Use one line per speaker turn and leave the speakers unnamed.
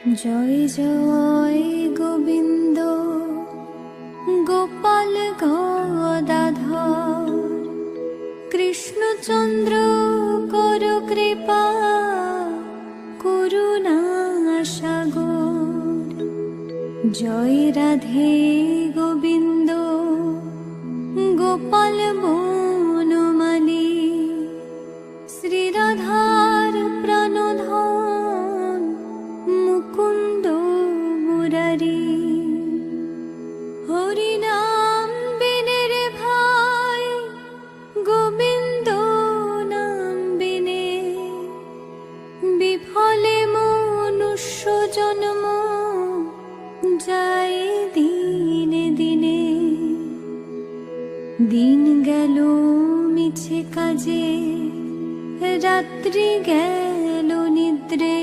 জয় জয় গোবিন্দ গোপাল গদাধর, কৃষ্ণচন্দ্র কর কৃপা করুণা সাগর। জয় রাধে গোবিন্দ গোপাল বনমালী, শ্রীরাধার প্রাণধন মুকুন্দ মুরারি। হরিনাম বিনে রে ভাই গোবিন্দ নাম বিনে, বিফলে মনুষ্য জন্ম যায় দিনে দিনে। দিন গেল মিছে কাজে, রাত্রি গেল নিদ্রে,